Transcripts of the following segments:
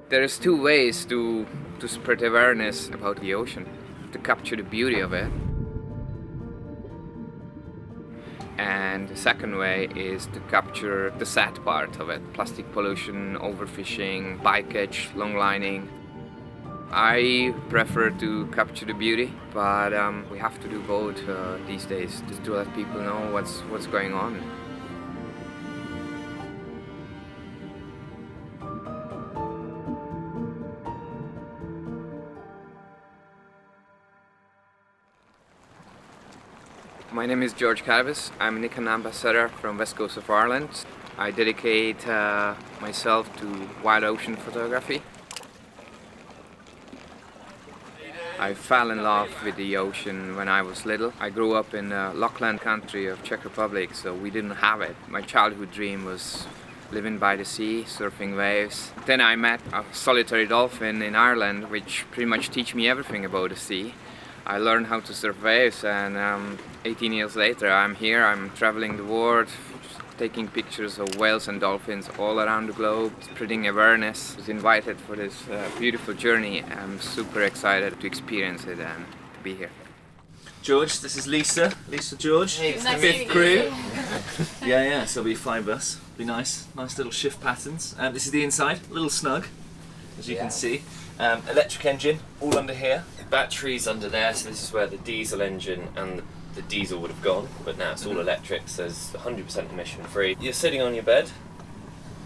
There's two ways to spread awareness about the ocean. To capture the beauty of it. And the second way is to capture the sad part of it. Plastic pollution, overfishing, bycatch, longlining. I prefer to capture the beauty, but we have to do both these days, just to let people know what's going on. My name is George Karbus. I'm a Nikon Ambassador from West Coast of Ireland. I dedicate myself to wild ocean photography. I fell in love with the ocean when I was little. I grew up in the Lochland country of Czech Republic, so we didn't have it. My childhood dream was living by the sea, surfing waves. Then I met a solitary dolphin in Ireland, which pretty much teach me everything about the sea. I learned how to surf waves, and 18 years later I'm here, I'm traveling the world, taking pictures of whales and dolphins all around the globe, spreading awareness. I was invited for this beautiful journey. I'm super excited to experience it and to be here. George, this is Lisa George, hey, fifth crew. yeah, so it'll be 5 of us. Be nice little shift patterns. This is the inside, a little snug, as you can see. Electric engine, all under here. Batteries under there, so this is where the diesel engine and the diesel would have gone, but now it's all electric, so it's 100% emission free. You're sitting on your bed,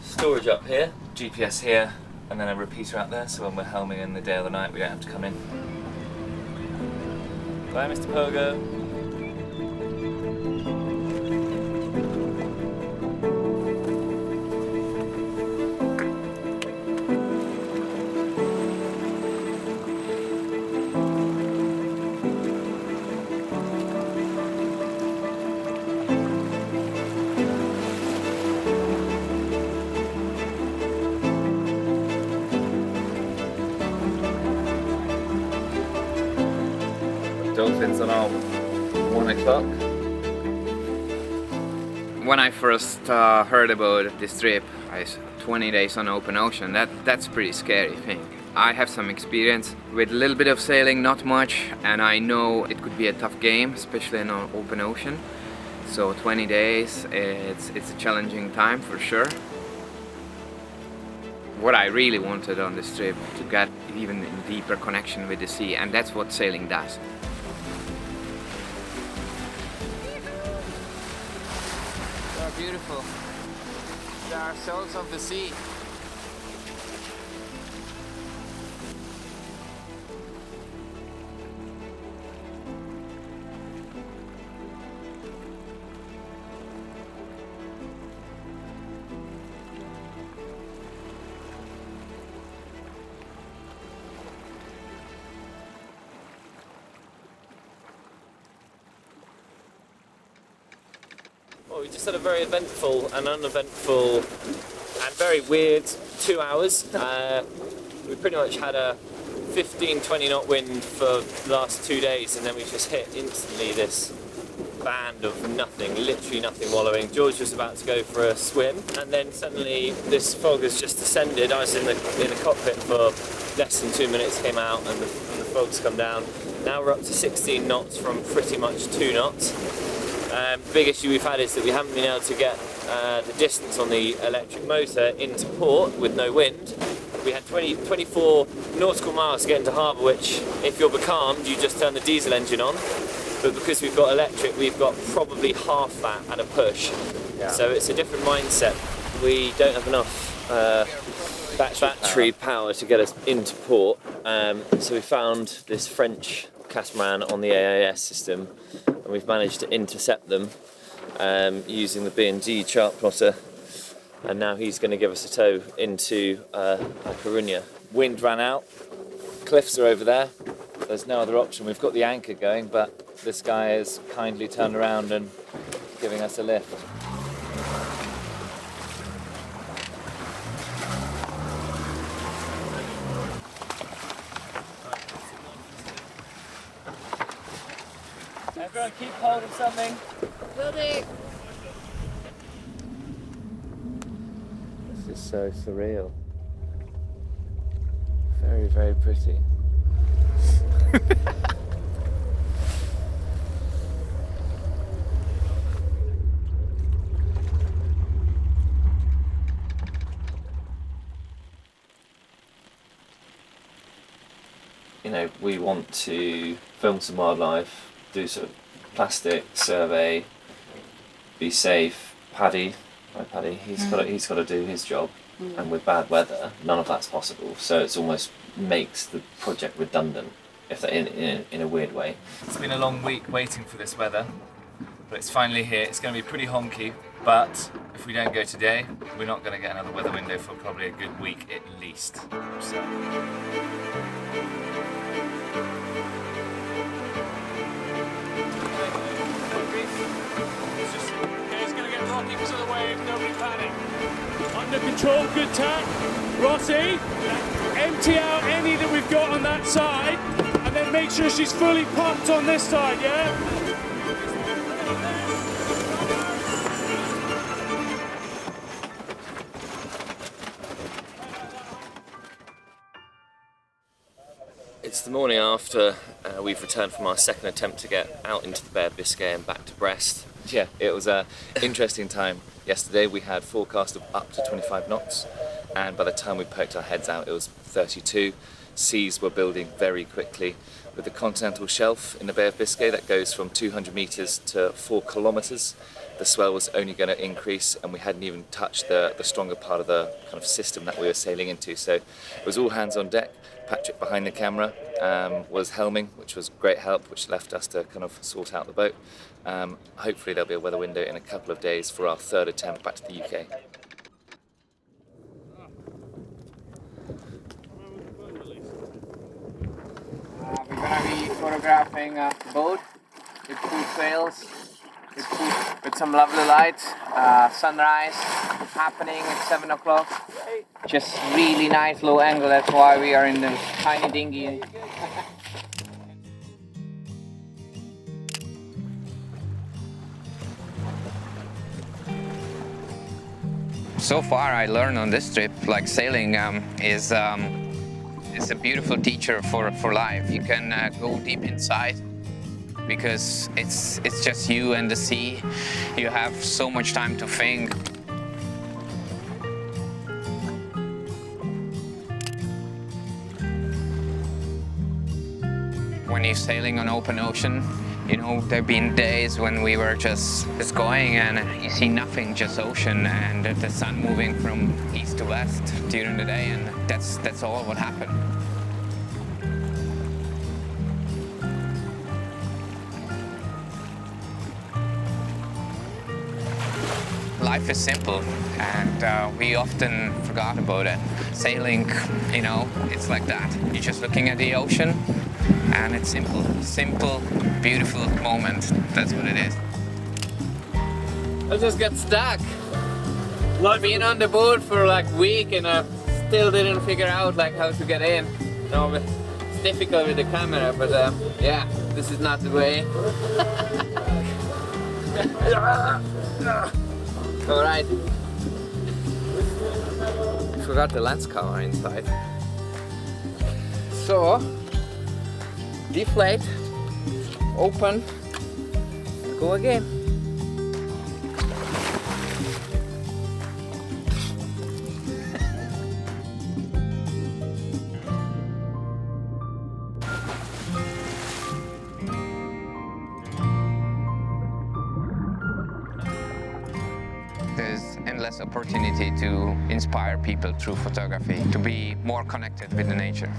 storage up here, GPS here, and then a repeater out there, so when we're helming in the day or the night we don't have to come in. Bye Mr. Pogo. Dolphins are now 1 o'clock. When I first heard about this trip, 20 days on open ocean, that's a pretty scary thing. I have some experience with a little bit of sailing, not much, and I know it could be a tough game, especially in an open ocean. So 20 days, it's a challenging time for sure. What I really wanted on this trip, to get even a deeper connection with the sea, and that's what sailing does. Beautiful. They are souls of the sea. Well, we just had a very eventful and uneventful and very weird 2 hours. We pretty much had a 15-20 knot wind for the last 2 days, and then we just hit instantly this band of nothing, literally nothing wallowing. George was about to go for a swim, and then suddenly this fog has just descended. I was in the cockpit for less than 2 minutes, came out, and the fog's come down. Now we're up to 16 knots from pretty much 2 knots. The big issue we've had is that we haven't been able to get the distance on the electric motor into port with no wind. We had 24 nautical miles to get into harbour, which if you're becalmed you just turn the diesel engine on, but because we've got electric we've got probably half that at a push. Yeah. So it's a different mindset. We don't have enough battery power to get us into port, so we found this French catamaran on the AIS system, and we've managed to intercept them using the B&G chart plotter, and now he's going to give us a tow into La Coruña. Wind ran out, cliffs are over there, there's no other option. We've got the anchor going, but this guy has kindly turned around and giving us a lift. Everyone keep hold of something. Building. This is so surreal. Very, very pretty. You know, we want to film some wildlife, do sort of plastic survey, be safe. Paddy, he's got to do his job, and with bad weather, none of that's possible. So it's almost makes the project redundant, if that in a weird way. It's been a long week waiting for this weather, but it's finally here. It's going to be pretty honky, but if we don't go today, we're not going to get another weather window for probably a good week at least. So. Because of the wave, nobody panic. Under control, good tack. Rossi, empty out any that we've got on that side, and then make sure she's fully pumped on this side, yeah? It's the morning after we've returned from our second attempt to get out into the Bay of Biscay and back to Brest. Yeah, it was an interesting time. Yesterday we had forecast of up to 25 knots, and by the time we poked our heads out it was 32. Seas were building very quickly. With the continental shelf in the Bay of Biscay that goes from 200 metres to 4 kilometres, the swell was only going to increase, and we hadn't even touched the stronger part of the kind of system that we were sailing into. So it was all hands on deck. Patrick behind the camera was helming, which was great help, which left us to kind of sort out the boat. Hopefully there'll be a weather window in a couple of days for our third attempt back to the UK. We're gonna be photographing a boat with 2 sails, with some lovely lights, sunrise happening at 7 o'clock. Just really nice low angle, that's why we are in this tiny dinghy. So far I learned on this trip, like sailing is a beautiful teacher for life. You can go deep inside because it's just you and the sea. You have so much time to think. When you're sailing on open ocean, you know, there have been days when we were just going and you see nothing, just ocean and the sun moving from east to west during the day, and that's all what happened. Life is simple, and we often forgot about it. Sailing, you know, it's like that. You're just looking at the ocean, and it's simple, beautiful moment. That's what it is. I just got stuck. Being on the boat for like a week, and I still didn't figure out like how to get in. No, it's difficult with the camera, but yeah, this is not the way. Alright. Forgot the lens cover inside. So, deflate, open, and go again. There's endless opportunity to inspire people through photography, to be more connected with the nature.